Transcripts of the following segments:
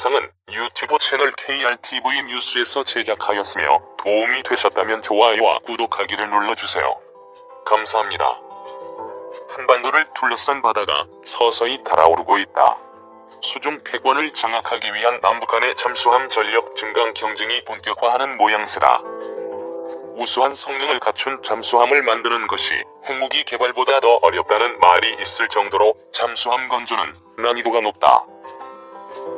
영상은 유튜브 채널 KRTV 뉴스에서 제작하였으며 도움이 되셨다면 좋아요와 구독하기를 눌러주세요. 감사합니다. 한반도를 둘러싼 바다가 서서히 달아오르고 있다. 수중 패권을 장악하기 위한 남북 간의 잠수함 전력 증강 경쟁이 본격화하는 모양새다. 우수한 성능을 갖춘 잠수함을 만드는 것이 핵무기 개발보다 더 어렵다는 말이 있을 정도로 잠수함 건조는 난이도가 높다.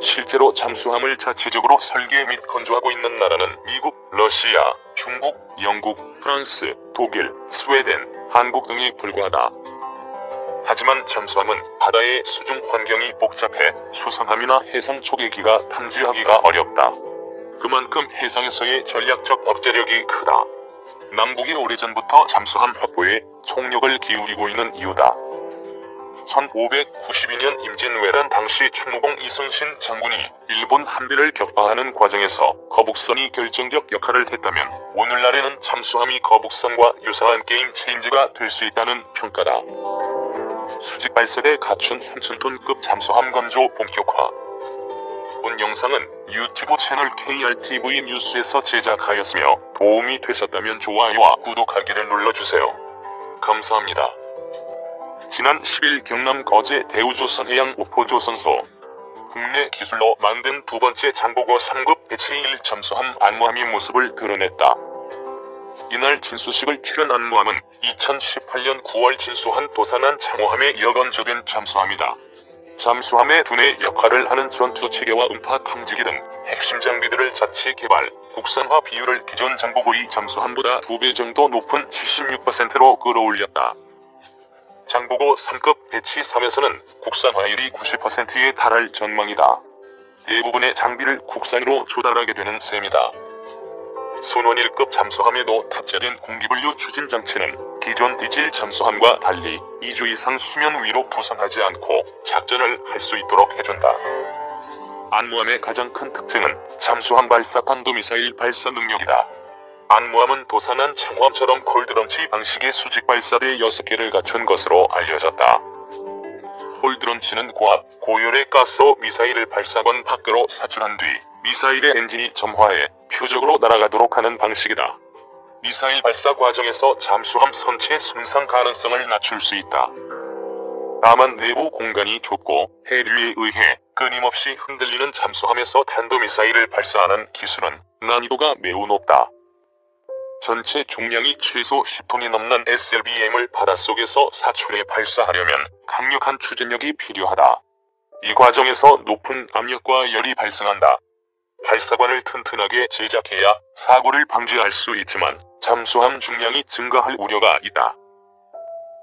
실제로 잠수함을 자체적으로 설계 및 건조하고 있는 나라는 미국, 러시아, 중국, 영국, 프랑스, 독일, 스웨덴, 한국 등에 불과하다. 하지만 잠수함은 바다의 수중 환경이 복잡해 수상함이나 해상 초계기가 탐지하기가 어렵다. 그만큼 해상에서의 전략적 억제력이 크다. 남북이 오래전부터 잠수함 확보에 총력을 기울이고 있는 이유다. 1592년 임진왜란 당시 충무공 이순신 장군이 일본 함대를 격파하는 과정에서 거북선이 결정적 역할을 했다면 오늘날에는 잠수함이 거북선과 유사한 게임 체인지가 될 수 있다는 평가다. 수직 발사대 갖춘 3000톤급 잠수함 건조 본격화. 본 영상은 유튜브 채널 KRTV 뉴스에서 제작하였으며 도움이 되셨다면 좋아요와 구독하기를 눌러주세요. 감사합니다. 지난 10일 경남 거제 대우조선해양 오포조선소 국내 기술로 만든 두 번째 장보고 3급 배치 1 잠수함 안무함이 모습을 드러냈다. 이날 진수식을 치른 안무함은 2018년 9월 진수한 도산한 창호함에 이어건조된 잠수함이다. 잠수함의 두뇌 역할을 하는 전투 체계와 음파 탐지기 등 핵심 장비들을 자체 개발, 국산화 비율을 기존 장보고 2 잠수함보다 2배 정도 높은 76%로 끌어올렸다. 장보고 3급 배치 3에서는 국산화율이 90%에 달할 전망이다. 대부분의 장비를 국산으로 조달하게 되는 셈이다. 손원 1급 잠수함에도 탑재된 공기분류 추진 장치는 기존 디젤 잠수함과 달리 2주 이상 수면 위로 부상하지 않고 작전을 할 수 있도록 해준다. 안무함의 가장 큰 특징은 잠수함 발사 탄도미사일 발사 능력이다. 안무함은 도산한 창호함처럼 콜드런치 방식의 수직 발사대 6개를 갖춘 것으로 알려졌다. 콜드런치는 고압, 고열의 가스로 미사일을 발사관 밖으로 사출한 뒤 미사일의 엔진이 점화해 표적으로 날아가도록 하는 방식이다. 미사일 발사 과정에서 잠수함 선체 손상 가능성을 낮출 수 있다. 다만 내부 공간이 좁고 해류에 의해 끊임없이 흔들리는 잠수함에서 탄도미사일을 발사하는 기술은 난이도가 매우 높다. 전체 중량이 최소 10톤이 넘는 SLBM을 바닷속에서 사출해 발사하려면 강력한 추진력이 필요하다. 이 과정에서 높은 압력과 열이 발생한다. 발사관을 튼튼하게 제작해야 사고를 방지할 수 있지만 잠수함 중량이 증가할 우려가 있다.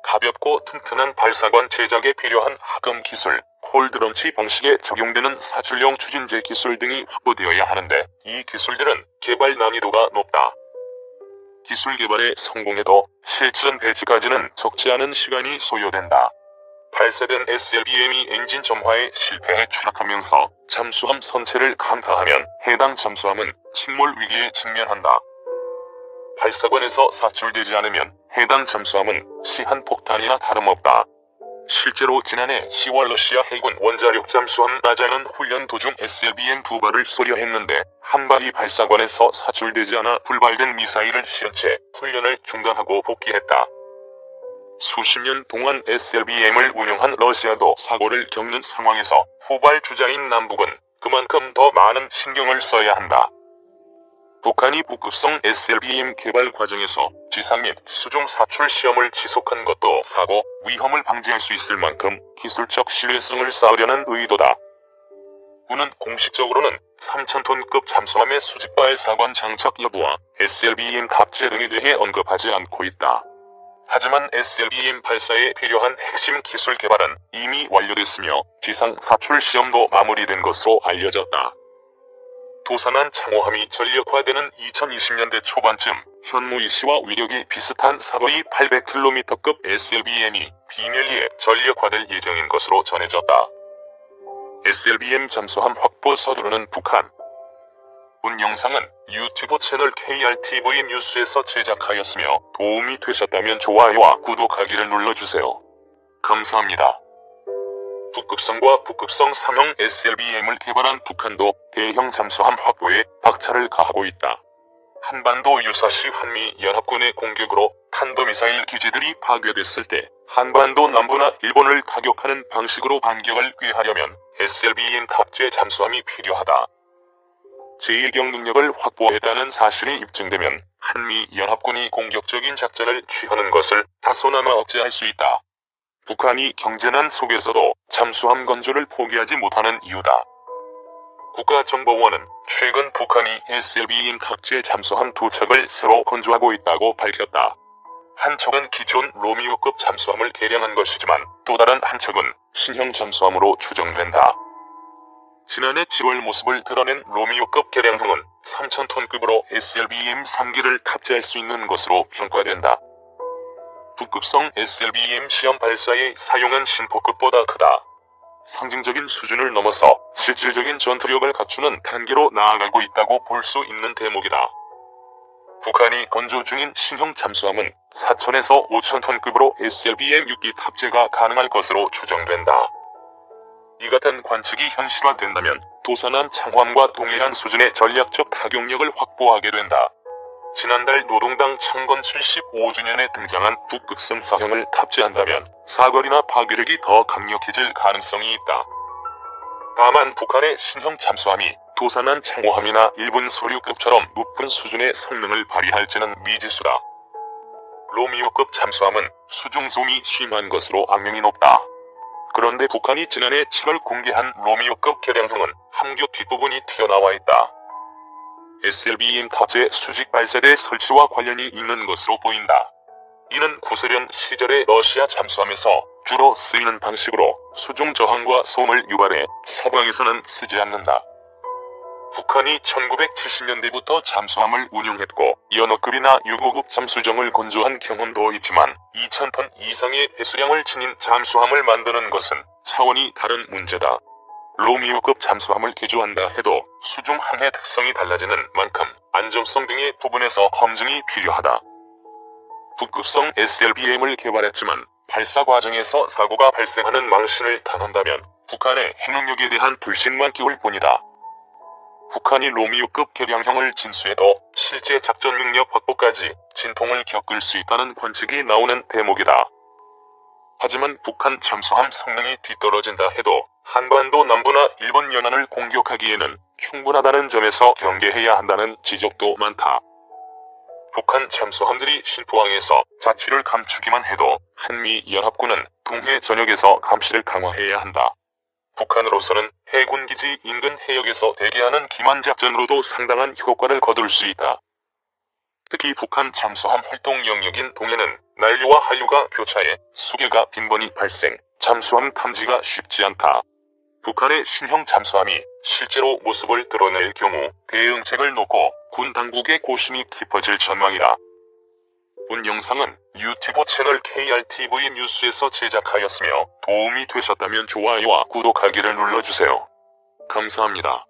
가볍고 튼튼한 발사관 제작에 필요한 하금 기술, 콜드런치 방식에 적용되는 사출용 추진제 기술 등이 확보되어야 하는데 이 기술들은 개발 난이도가 높다. 기술 개발에 성공해도 실전 배치까지는 적지 않은 시간이 소요된다. 발사된 SLBM이 엔진 점화에 실패해 추락하면서 잠수함 선체를 강타하면 해당 잠수함은 침몰 위기에 직면한다. 발사관에서 사출되지 않으면 해당 잠수함은 시한폭탄이나 다름없다. 실제로 지난해 10월 러시아 해군 원자력 잠수함 라자는 훈련 도중 SLBM 2발을 쏘려했는데 한 발이 발사관에서 사출되지 않아 불발된 미사일을 씌운 채 훈련을 중단하고 복귀했다. 수십 년 동안 SLBM을 운용한 러시아도 사고를 겪는 상황에서 후발 주자인 남북은 그만큼 더 많은 신경을 써야 한다. 북한이 북극성 SLBM 개발 과정에서 지상 및 수중 사출 시험을 지속한 것도 사고 위험을 방지할 수 있을 만큼 기술적 신뢰성을 쌓으려는 의도다. 군은 공식적으로는 3000톤급 잠수함의 수직 발사관 장착 여부와 SLBM 탑재 등에 대해 언급하지 않고 있다. 하지만 SLBM 발사에 필요한 핵심 기술 개발은 이미 완료됐으며 지상 사출 시험도 마무리된 것으로 알려졌다. 도산한 창호함이 전력화되는 2020년대 초반쯤 현무이 씨와 위력이 비슷한 사거리 800km급 SLBM이 비밀리에 전력화될 예정인 것으로 전해졌다. SLBM 잠수함 확보 서두르는 북한. 본 영상은 유튜브 채널 KRTV 뉴스에서 제작하였으며 도움이 되셨다면 좋아요와 구독하기를 눌러주세요. 감사합니다. 북극성과 북극성 3형 SLBM을 개발한 북한도 대형 잠수함 확보에 박차를 가하고 있다. 한반도 유사시 한미연합군의 공격으로 탄도미사일 기지들이 파괴됐을 때 한반도 남부나 일본을 타격하는 방식으로 반격을 꾀하려면 SLBM 탑재 잠수함이 필요하다. 제1경 능력을 확보했다는 사실이 입증되면 한미연합군이 공격적인 작전을 취하는 것을 다소나마 억제할 수 있다. 북한이 경제난 속에서도 잠수함 건조를 포기하지 못하는 이유다. 국가정보원은 최근 북한이 SLBM 탑재 잠수함 2척을 새로 건조하고 있다고 밝혔다. 한 척은 기존 로미오급 잠수함을 개량한 것이지만 또 다른 한 척은 신형 잠수함으로 추정된다. 지난해 7월 모습을 드러낸 로미오급 개량형은 3,000톤급으로 SLBM 3기를 탑재할 수 있는 것으로 평가된다. 북극성 SLBM 시험 발사에 사용한 신포급보다 크다. 상징적인 수준을 넘어서 실질적인 전투력을 갖추는 단계로 나아가고 있다고 볼 수 있는 대목이다. 북한이 건조 중인 신형 잠수함은 4,000에서 5,000톤급으로 SLBM 6기 탑재가 가능할 것으로 추정된다. 이 같은 관측이 현실화된다면 도산한 창함과 동일한 수준의 전략적 타격력을 확보하게 된다. 지난달 노동당 창건 75주년에 등장한 북극성 4형을 탑재한다면 사거리나 파괴력이 더 강력해질 가능성이 있다. 다만 북한의 신형 잠수함이 도산한 창호함이나 일본 소류급처럼 높은 수준의 성능을 발휘할지는 미지수다. 로미오급 잠수함은 수중소음이 심한 것으로 악명이 높다. 그런데 북한이 지난해 7월 공개한 로미오급 개량형은 함교 뒷부분이 튀어나와 있다. SLBM 탑재 수직 발사대 설치와 관련이 있는 것으로 보인다. 이는 구소련 시절의 러시아 잠수함에서 주로 쓰이는 방식으로 수중 저항과 소음을 유발해 서방에서는 쓰지 않는다. 북한이 1970년대부터 잠수함을 운용했고 연어급이나 유고급 잠수정을 건조한 경험도 있지만 2,000톤 이상의 배수량을 지닌 잠수함을 만드는 것은 차원이 다른 문제다. 로미오급 잠수함을 개조한다 해도 수중 항해 특성이 달라지는 만큼 안정성 등의 부분에서 검증이 필요하다. 북극성 SLBM을 개발했지만 발사 과정에서 사고가 발생하는 망신을 당한다면 북한의 핵능력에 대한 불신만 키울 뿐이다. 북한이 로미오급 개량형을 진수해도 실제 작전 능력 확보까지 진통을 겪을 수 있다는 관측이 나오는 대목이다. 하지만 북한 잠수함 성능이 뒤떨어진다 해도 한반도 남부나 일본 연안을 공격하기에는 충분하다는 점에서 경계해야 한다는 지적도 많다. 북한 잠수함들이 신포항에서 자취를 감추기만 해도 한미연합군은 동해 전역에서 감시를 강화해야 한다. 북한으로서는 해군기지 인근 해역에서 대기하는 기만작전으로도 상당한 효과를 거둘 수 있다. 특히 북한 잠수함 활동 영역인 동해는 난류와 한류가 교차해 수계가 빈번히 발생, 잠수함 탐지가 쉽지 않다. 북한의 신형 잠수함이 실제로 모습을 드러낼 경우 대응책을 놓고 군 당국의 고심이 깊어질 전망이다. 본 영상은 유튜브 채널 KRTV 뉴스에서 제작하였으며 도움이 되셨다면 좋아요와 구독하기를 눌러주세요. 감사합니다.